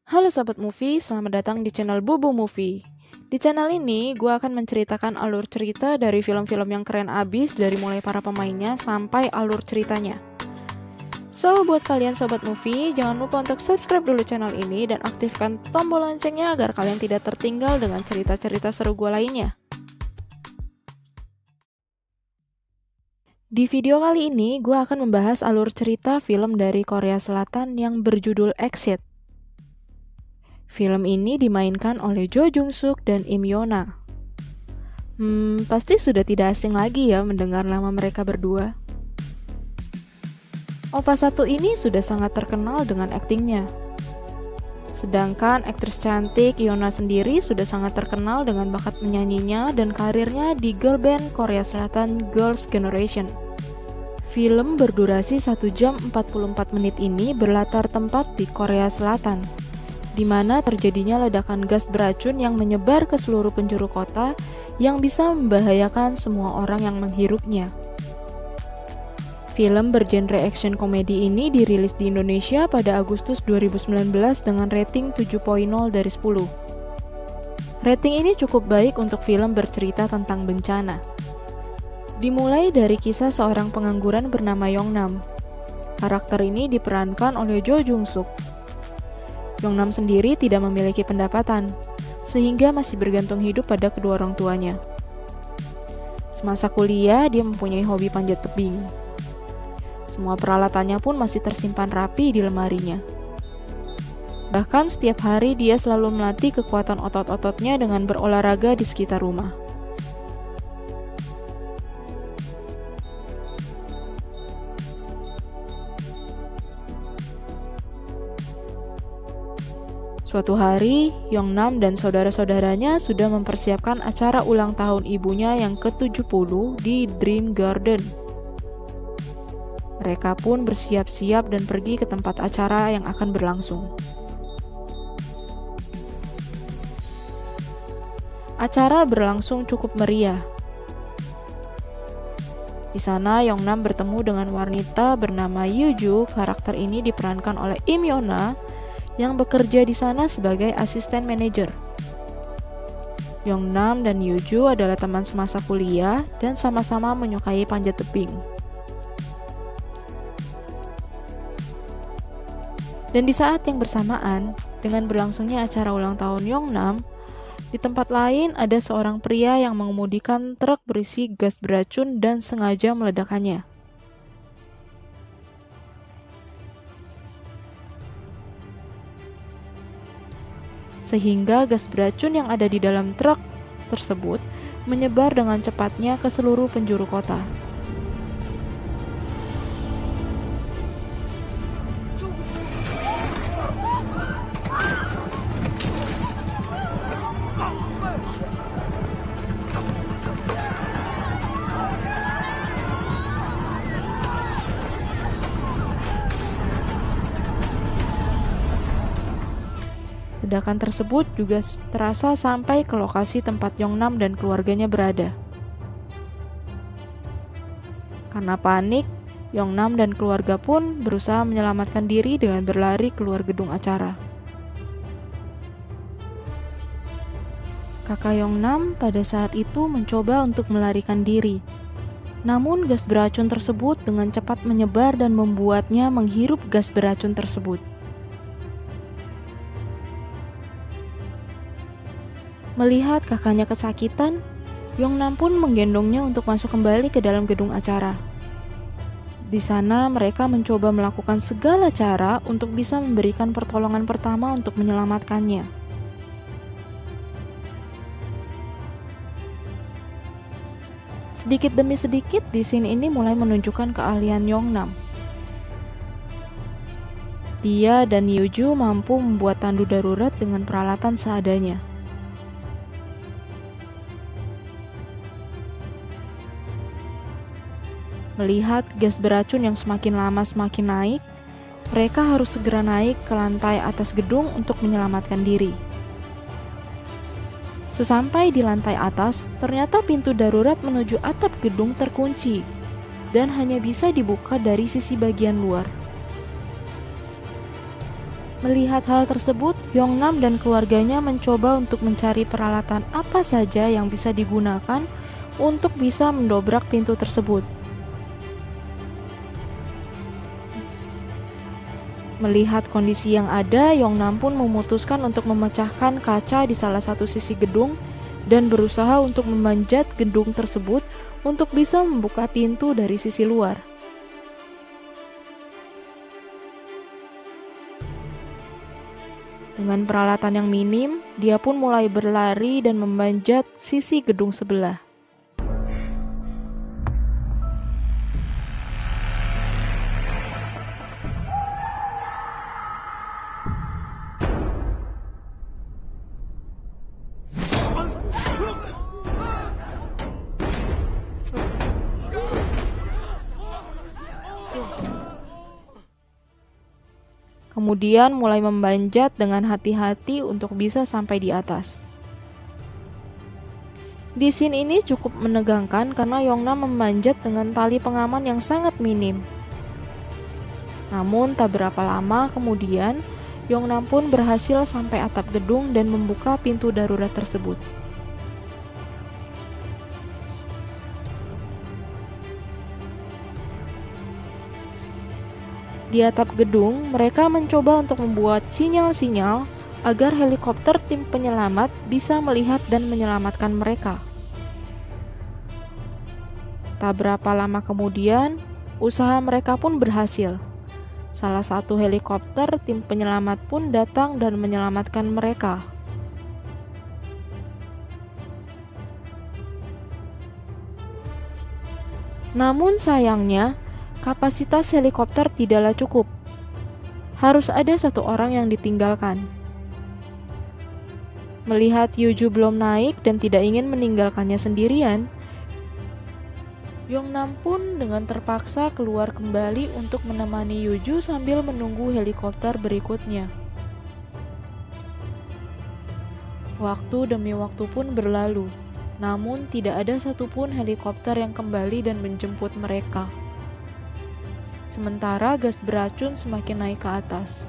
Halo Sobat Movie, selamat datang di channel Bubu Movie. Di channel ini, gue akan menceritakan alur cerita dari film-film yang keren abis dari mulai para pemainnya sampai alur ceritanya. So, buat kalian Sobat Movie, jangan lupa untuk subscribe dulu channel ini dan aktifkan tombol loncengnya agar kalian tidak tertinggal dengan cerita-cerita seru gue lainnya. Di video kali ini, gue akan membahas alur cerita film dari Korea Selatan yang berjudul Exit. Film ini dimainkan oleh Jo Jung Suk dan Im Yona. Pasti sudah tidak asing lagi ya mendengar nama mereka berdua. Opa satu ini sudah sangat terkenal dengan aktingnya. Sedangkan aktris cantik Yona sendiri sudah sangat terkenal dengan bakat menyanyinya dan karirnya di girl band Korea Selatan Girls' Generation. Film berdurasi 1 jam 44 menit ini berlatar tempat di Korea Selatan, di mana terjadinya ledakan gas beracun yang menyebar ke seluruh penjuru kota yang bisa membahayakan semua orang yang menghirupnya. Film bergenre action komedi ini dirilis di Indonesia pada Agustus 2019 dengan rating 7.0 dari 10. Rating ini cukup baik untuk film bercerita tentang bencana. Dimulai dari kisah seorang pengangguran bernama Yongnam. Karakter ini diperankan oleh Jo Jung Suk. Yongnam sendiri tidak memiliki pendapatan, sehingga masih bergantung hidup pada kedua orang tuanya. Semasa kuliah, dia mempunyai hobi panjat tebing. Semua peralatannya pun masih tersimpan rapi di lemarinya. Bahkan setiap hari dia selalu melatih kekuatan otot-ototnya dengan berolahraga di sekitar rumah. Suatu hari, Yongnam dan saudara-saudaranya sudah mempersiapkan acara ulang tahun ibunya yang ke-70 di Dream Garden. Mereka pun bersiap-siap dan pergi ke tempat acara yang akan berlangsung. Acara berlangsung cukup meriah. Di sana, Yongnam bertemu dengan wanita bernama Yuju. Karakter ini diperankan oleh Im Yona yang bekerja di sana sebagai asisten manajer. Yongnam dan Yuju adalah teman semasa kuliah dan sama-sama menyukai panjat tebing. Dan di saat yang bersamaan, dengan berlangsungnya acara ulang tahun Yongnam, di tempat lain ada seorang pria yang mengemudikan truk berisi gas beracun dan sengaja meledakannya. Sehingga gas beracun yang ada di dalam truk tersebut menyebar dengan cepatnya ke seluruh penjuru kota. Ledakan tersebut juga terasa sampai ke lokasi tempat Yongnam dan keluarganya berada. Karena panik, Yongnam dan keluarga pun berusaha menyelamatkan diri dengan berlari keluar gedung acara. Kakak Yongnam pada saat itu mencoba untuk melarikan diri. Namun gas beracun tersebut dengan cepat menyebar dan membuatnya menghirup gas beracun tersebut. Melihat kakaknya kesakitan, Yongnam pun menggendongnya untuk masuk kembali ke dalam gedung acara. Di sana mereka mencoba melakukan segala cara untuk bisa memberikan pertolongan pertama untuk menyelamatkannya. Sedikit demi sedikit di scene ini mulai menunjukkan keahlian Yongnam. Dia dan Yuju mampu membuat tandu darurat dengan peralatan seadanya. Melihat gas beracun yang semakin lama semakin naik, mereka harus segera naik ke lantai atas gedung untuk menyelamatkan diri. Sesampai di lantai atas, ternyata pintu darurat menuju atap gedung terkunci dan hanya bisa dibuka dari sisi bagian luar. Melihat hal tersebut, Yongnam dan keluarganya mencoba untuk mencari peralatan apa saja yang bisa digunakan untuk bisa mendobrak pintu tersebut. Melihat kondisi yang ada, Yongnam pun memutuskan untuk memecahkan kaca di salah satu sisi gedung dan berusaha untuk memanjat gedung tersebut untuk bisa membuka pintu dari sisi luar. Dengan peralatan yang minim, dia pun mulai berlari dan memanjat sisi gedung sebelah. Kemudian mulai memanjat dengan hati-hati untuk bisa sampai di atas. Di scene ini cukup menegangkan karena Yongnam memanjat dengan tali pengaman yang sangat minim. Namun tak berapa lama kemudian, Yongnam pun berhasil sampai atap gedung dan membuka pintu darurat tersebut. Di atap gedung, mereka mencoba untuk membuat sinyal-sinyal agar helikopter tim penyelamat bisa melihat dan menyelamatkan mereka. Tak berapa lama kemudian, usaha mereka pun berhasil. Salah satu helikopter tim penyelamat pun datang dan menyelamatkan mereka. Namun sayangnya, kapasitas helikopter tidaklah cukup. Harus ada satu orang yang ditinggalkan. Melihat Yuju belum naik dan tidak ingin meninggalkannya sendirian, Yongnam pun dengan terpaksa keluar kembali untuk menemani Yuju sambil menunggu helikopter berikutnya. Waktu demi waktu pun berlalu, namun tidak ada satupun helikopter yang kembali dan menjemput mereka. Sementara gas beracun semakin naik ke atas.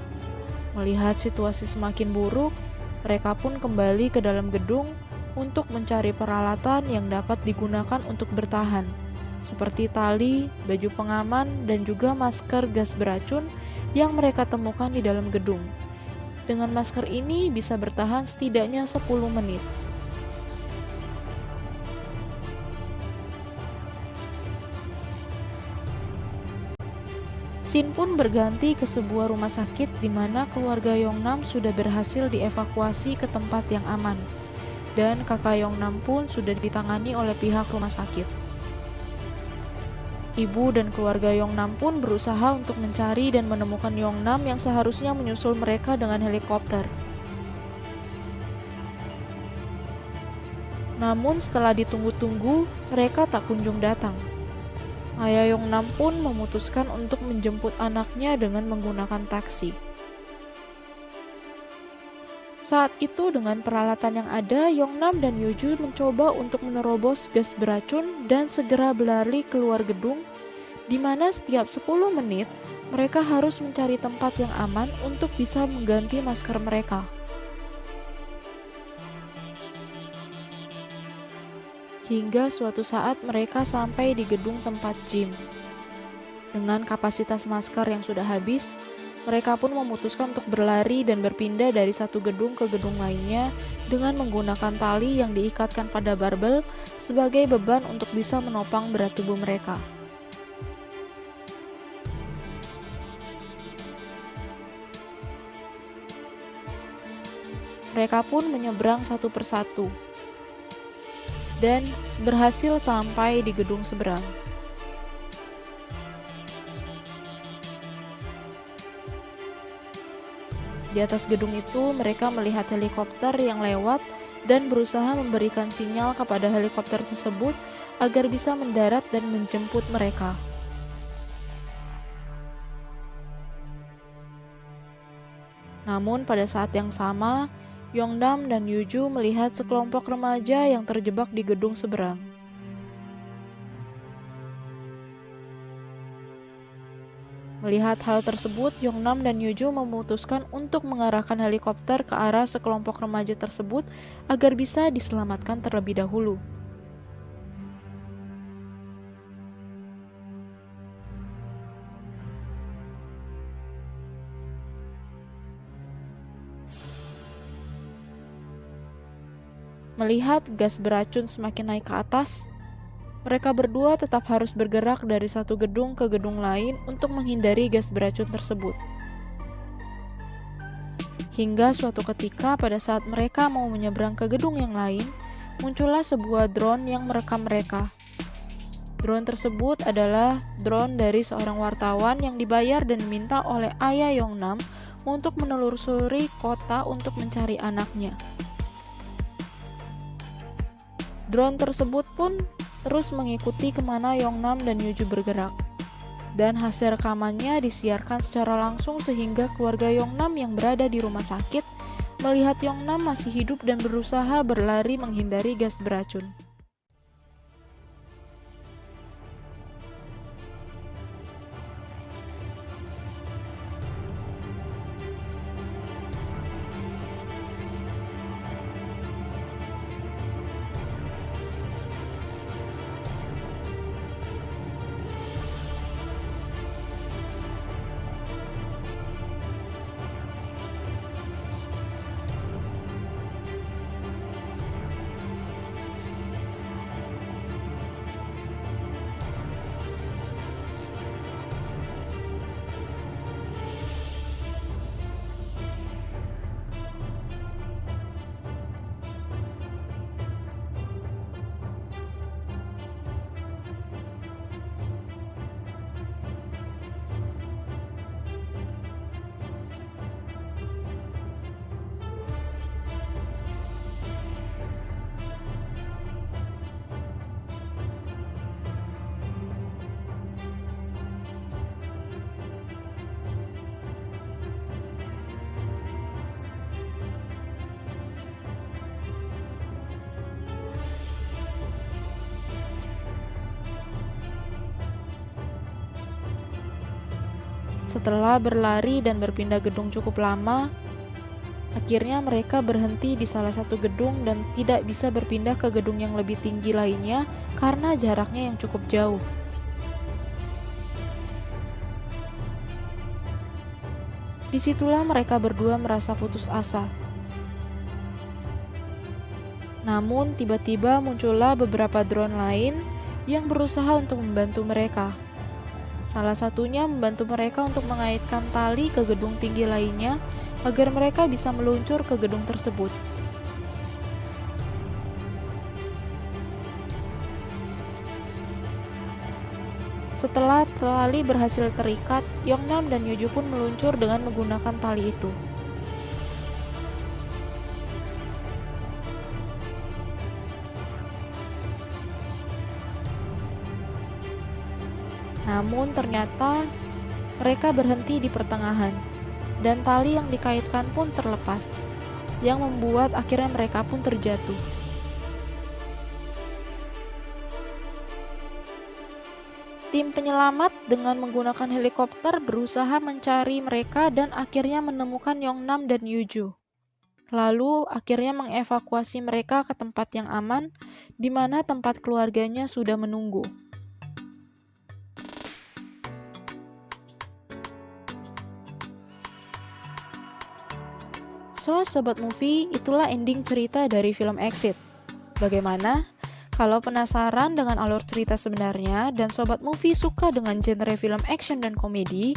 Melihat situasi semakin buruk, mereka pun kembali ke dalam gedung untuk mencari peralatan yang dapat digunakan untuk bertahan, seperti tali, baju pengaman, dan juga masker gas beracun yang mereka temukan di dalam gedung. Dengan masker ini bisa bertahan setidaknya 10 menit. Scene pun berganti ke sebuah rumah sakit di mana keluarga Yongnam sudah berhasil dievakuasi ke tempat yang aman, dan kakak Yongnam pun sudah ditangani oleh pihak rumah sakit. Ibu dan keluarga Yongnam pun berusaha untuk mencari dan menemukan Yongnam yang seharusnya menyusul mereka dengan helikopter. Namun setelah ditunggu-tunggu, mereka tak kunjung datang. Ayah Yongnam pun memutuskan untuk menjemput anaknya dengan menggunakan taksi. Saat itu dengan peralatan yang ada, Yongnam dan Yuju mencoba untuk menerobos gas beracun dan segera berlari keluar gedung, di mana setiap 10 menit mereka harus mencari tempat yang aman untuk bisa mengganti masker mereka. Hingga suatu saat mereka sampai di gedung tempat gym. Dengan kapasitas masker yang sudah habis, mereka pun memutuskan untuk berlari dan berpindah dari satu gedung ke gedung lainnya dengan menggunakan tali yang diikatkan pada barbel sebagai beban untuk bisa menopang berat tubuh mereka. Mereka pun menyeberang satu persatu dan berhasil sampai di gedung seberang. Di atas gedung itu, mereka melihat helikopter yang lewat dan berusaha memberikan sinyal kepada helikopter tersebut agar bisa mendarat dan menjemput mereka. Namun pada saat yang sama, Yongnam dan Yuju melihat sekelompok remaja yang terjebak di gedung seberang. Melihat hal tersebut, Yongnam dan Yuju memutuskan untuk mengarahkan helikopter ke arah sekelompok remaja tersebut agar bisa diselamatkan terlebih dahulu. Melihat gas beracun semakin naik ke atas, mereka berdua tetap harus bergerak dari satu gedung ke gedung lain untuk menghindari gas beracun tersebut. Hingga suatu ketika pada saat mereka mau menyeberang ke gedung yang lain, muncullah sebuah drone yang merekam mereka. Drone tersebut adalah drone dari seorang wartawan yang dibayar dan diminta oleh ayah Yongnam untuk menelusuri kota untuk mencari anaknya. Drone tersebut pun terus mengikuti kemana Yongnam dan Yuju bergerak. Dan hasil rekamannya disiarkan secara langsung sehingga keluarga Yongnam yang berada di rumah sakit melihat Yongnam masih hidup dan berusaha berlari menghindari gas beracun. Setelah berlari dan berpindah gedung cukup lama, akhirnya mereka berhenti di salah satu gedung dan tidak bisa berpindah ke gedung yang lebih tinggi lainnya karena jaraknya yang cukup jauh. Disitulah mereka berdua merasa putus asa. Namun tiba-tiba muncullah beberapa drone lain yang berusaha untuk membantu mereka. Salah satunya membantu mereka untuk mengaitkan tali ke gedung tinggi lainnya agar mereka bisa meluncur ke gedung tersebut. Setelah tali berhasil terikat, Yongnam dan Yuju pun meluncur dengan menggunakan tali itu. Namun ternyata mereka berhenti di pertengahan, dan tali yang dikaitkan pun terlepas, yang membuat akhirnya mereka pun terjatuh. Tim penyelamat dengan menggunakan helikopter berusaha mencari mereka dan akhirnya menemukan Yongnam dan Yuju. Lalu akhirnya mengevakuasi mereka ke tempat yang aman, di mana tempat keluarganya sudah menunggu. So, Sobat Movie, itulah ending cerita dari film Exit. Bagaimana? Kalau penasaran dengan alur cerita sebenarnya dan Sobat Movie suka dengan genre film action dan komedi,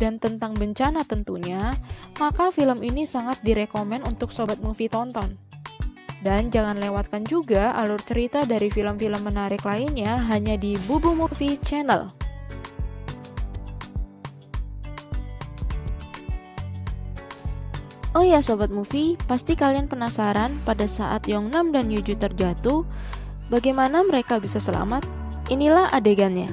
dan tentang bencana tentunya, maka film ini sangat direkomend untuk Sobat Movie tonton. Dan jangan lewatkan juga alur cerita dari film-film menarik lainnya hanya di Bubu Movie Channel. Oh ya Sobat Movie, pasti kalian penasaran pada saat Yongnam dan Yuju terjatuh, bagaimana mereka bisa selamat? Inilah adegannya.